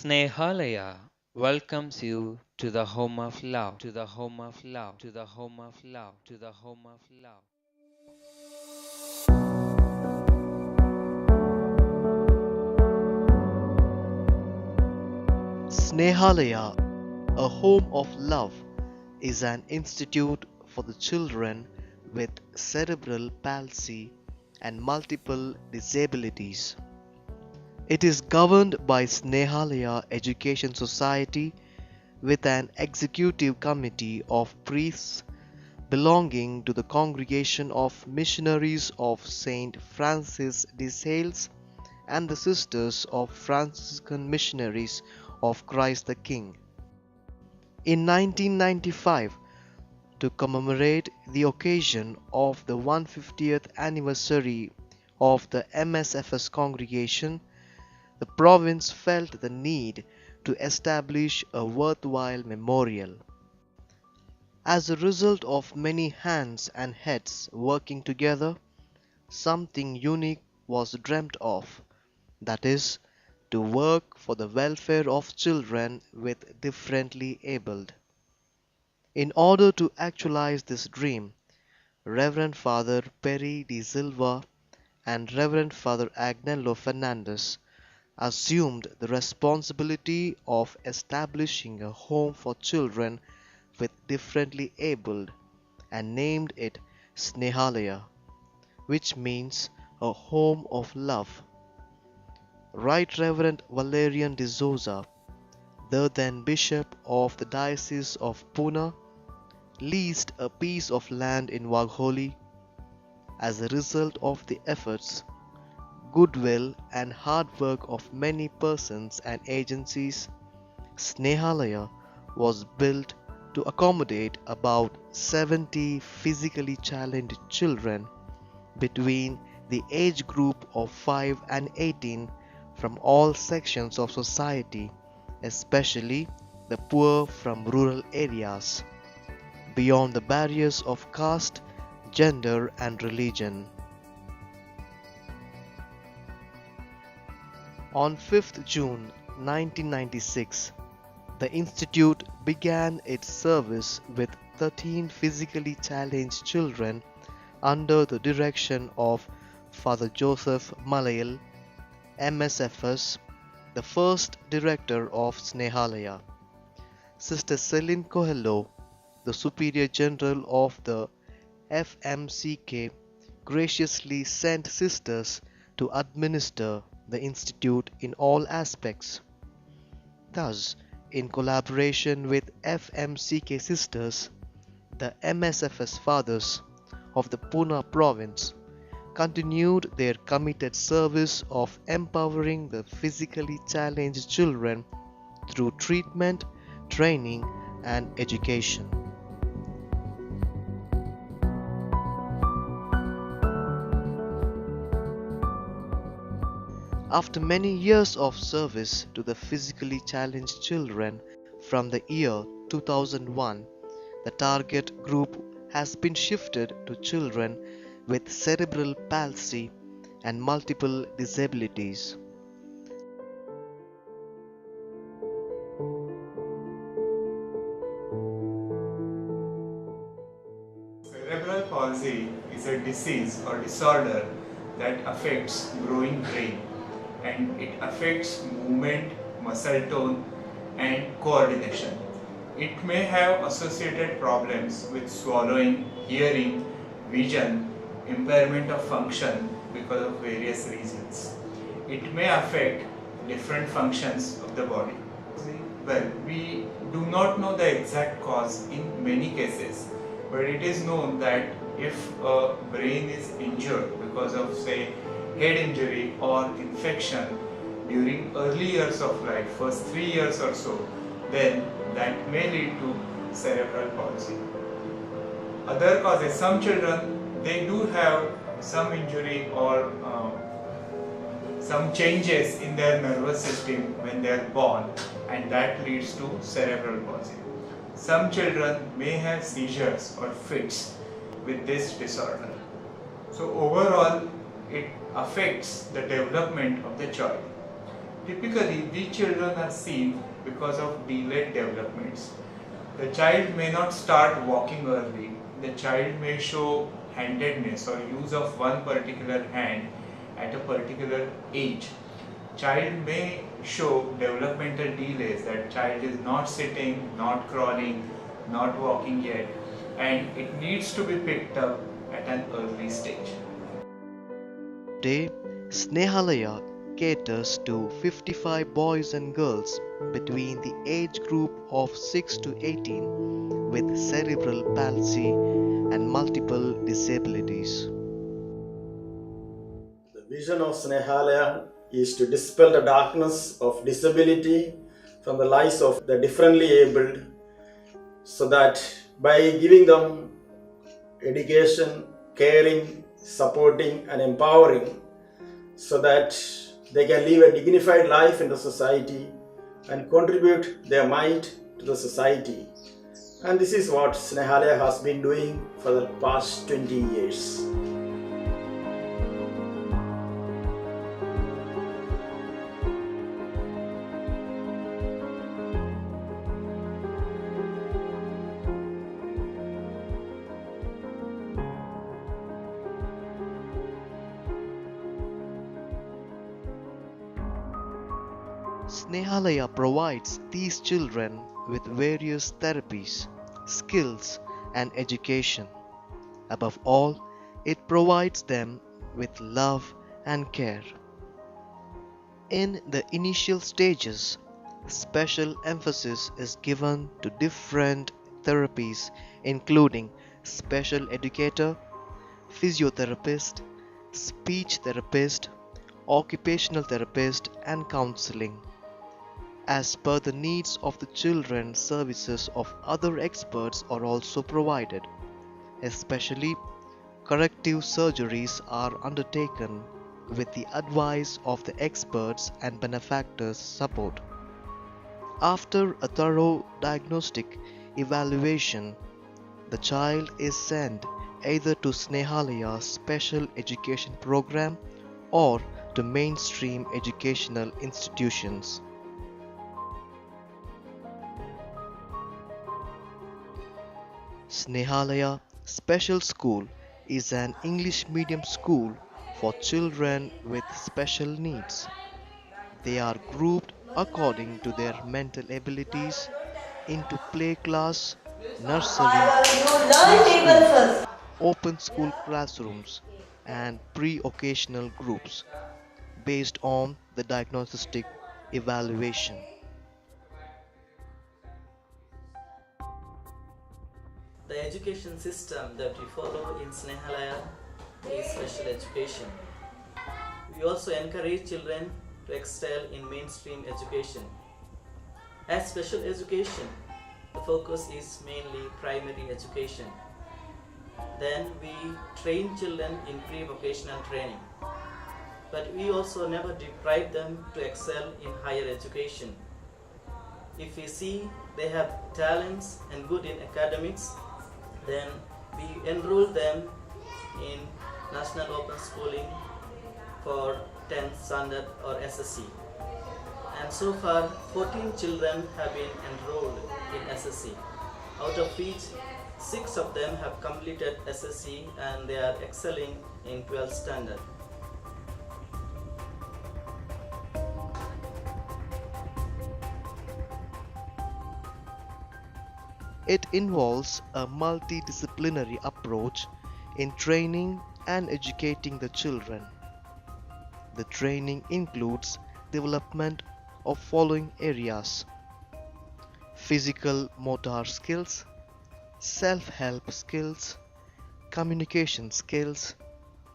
Snehalaya welcomes you to the home of love, to the home of love, to the home of love, to the home of love. Snehalaya, a home of love, is an institute for the children with cerebral palsy and multiple disabilities. It is governed by Snehalaya Education Society with an executive committee of priests belonging to the Congregation of Missionaries of Saint Francis de Sales and the Sisters of Franciscan Missionaries of Christ the King. In 1995, to commemorate the occasion of the 150th anniversary of the MSFS congregation, the province felt the need to establish a worthwhile memorial. As a result of many hands and heads working together, something unique was dreamt of, that is, to work for the welfare of children with differently abled. In order to actualize this dream, Reverend Father Perry de Silva and Reverend Father Agnello Fernandez assumed the responsibility of establishing a home for children with differently abled and named it Snehalaya, which means a home of love. Right Reverend Valerian de Souza, the then Bishop of the Diocese of Pune, leased a piece of land in Wagholi. As a result of the efforts, goodwill and hard work of many persons and agencies, Snehalaya was built to accommodate about 70 physically challenged children between the age group of 5 and 18 from all sections of society, especially the poor from rural areas, beyond the barriers of caste, gender, and religion. On 5th June 1996, the Institute began its service with 13 physically challenged children under the direction of Father Joseph Malayal, MSFS, the first director of Snehalaya. Sister Celine Coelho, the Superior General of the FMCK, graciously sent sisters to administer the institute in all aspects. Thus, in collaboration with FMCK sisters, the MSFS fathers of the Pune province continued their committed service of empowering the physically challenged children through treatment, training, and education. After many years of service to the physically challenged children from the year 2001, the target group has been shifted to children with cerebral palsy and multiple disabilities. Cerebral palsy is a disease or disorder that affects growing brain, and it affects movement, muscle tone and coordination. It may have associated problems with swallowing, hearing, vision, impairment of function because of various reasons. It may affect different functions of the body. Well, we do not know the exact cause in many cases, but it is known that if a brain is injured because of, say, head injury or infection during early years of life, first 3 years or so, then that may lead to cerebral palsy. Other causes, some children, they do have some injury or some changes in their nervous system when they are born, and that leads to cerebral palsy. Some children may have seizures or fits with this disorder. So overall, it affects the development of the child. Typically, these children are seen because of delayed developments. The child may not start walking early. The child may show handedness or use of one particular hand at a particular age. Child may show developmental delays, that child is not sitting, not crawling, not walking yet, and it needs to be picked up at an early stage. Today, Snehalaya caters to 55 boys and girls between the age group of 6 to 18 with cerebral palsy and multiple disabilities. The vision of Snehalaya is to dispel the darkness of disability from the lives of the differently abled, so that by giving them education, caring, supporting, and empowering, so that they can live a dignified life in the society and contribute their might to the society. And this is what Snehalaya has been doing for the past 20 years. Snehalaya provides these children with various therapies, skills, and education. Above all, it provides them with love and care. In the initial stages, special emphasis is given to different therapies, including special educator, physiotherapist, speech therapist, occupational therapist, and counseling. As per the needs of the children, services of other experts are also provided. Especially, corrective surgeries are undertaken with the advice of the experts and benefactors' support. After a thorough diagnostic evaluation, the child is sent either to Snehalaya Special Education Program or to mainstream educational institutions. Snehalaya Special School is an English medium school for children with special needs. They are grouped according to their mental abilities into play class, nursery, preschool, open school classrooms, and pre-occasional groups based on the diagnostic evaluation. The education system that we follow in Snehalaya is special education. We also encourage children to excel in mainstream education. As special education, the focus is mainly primary education. Then we train children in pre-vocational training. But we also never deprive them to excel in higher education. If we see they have talents and good in academics, then we enroll them in National Open Schooling for 10th standard or SSC. And so far, 14 children have been enrolled in SSC, out of which 6 of them have completed SSC and they are excelling in 12th standard. It involves a multidisciplinary approach in training and educating the children. The training includes development of following areas: physical motor skills, self-help skills, communication skills,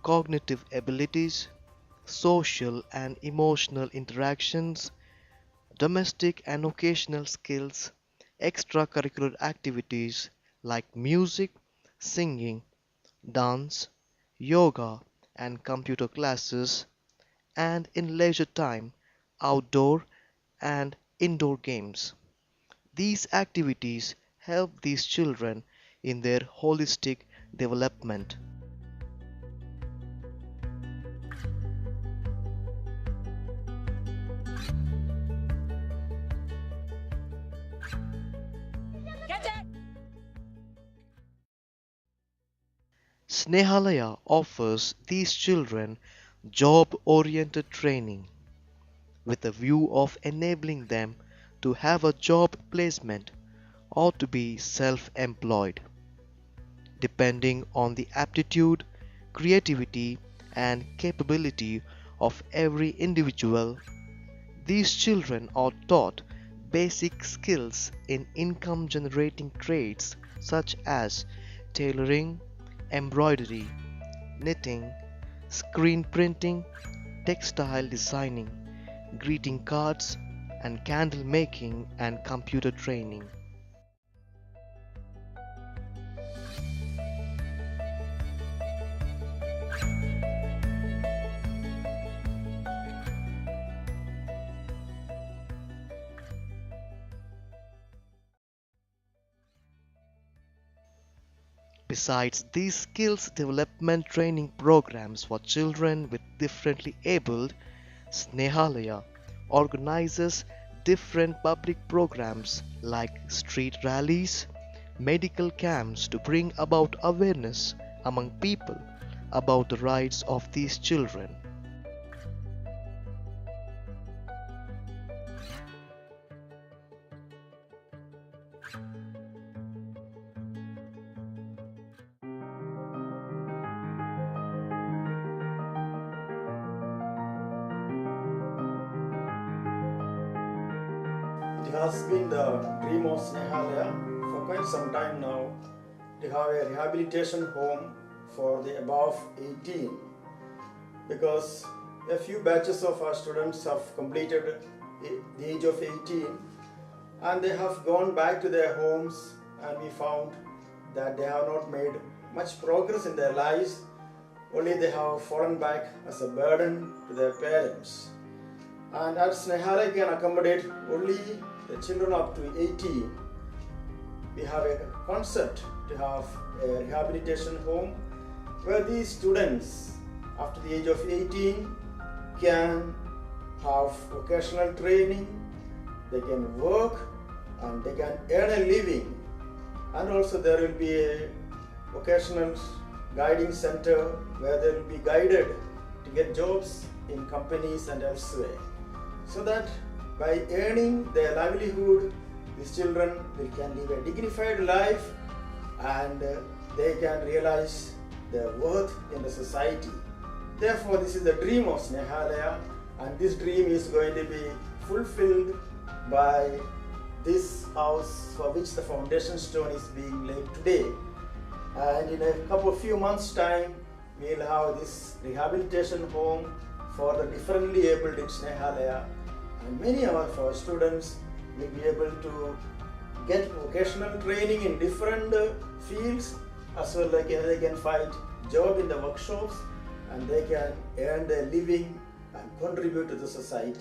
cognitive abilities, social and emotional interactions, domestic and occasional skills, extracurricular activities like music, singing, dance, yoga, and computer classes, and in leisure time, outdoor and indoor games. These activities help these children in their holistic development. Snehalaya offers these children job-oriented training with a view of enabling them to have a job placement or to be self-employed, depending on the aptitude, creativity, and capability of every individual. These children are taught basic skills in income generating trades such as tailoring, embroidery, knitting, screen printing, textile designing, greeting cards, and candle making and computer training. Besides these skills development training programs for children with differently abled, Snehalaya organizes different public programs like street rallies, medical camps to bring about awareness among people about the rights of these children. It has been the dream of Snehalaya for quite some time now to have a rehabilitation home for the above 18, because a few batches of our students have completed the age of 18 and they have gone back to their homes, and we found that they have not made much progress in their lives, only they have fallen back as a burden to their parents. And as Snehalaya can accommodate only the children up to 18, we have a concept to have a rehabilitation home where these students after the age of 18 can have vocational training, they can work and they can earn a living, and also there will be a vocational guiding center where they will be guided to get jobs in companies and elsewhere, so that by earning their livelihood these children can live a dignified life and they can realize their worth in the society. Therefore, this is the dream of Snehalaya, and this dream is going to be fulfilled by this house for which the foundation stone is being laid today. And in a few months' time, we will have this rehabilitation home for the differently abled in Snehalaya, and many of our students will be able to get vocational training in different fields, as well as they can find job in the workshops and they can earn their living and contribute to the society.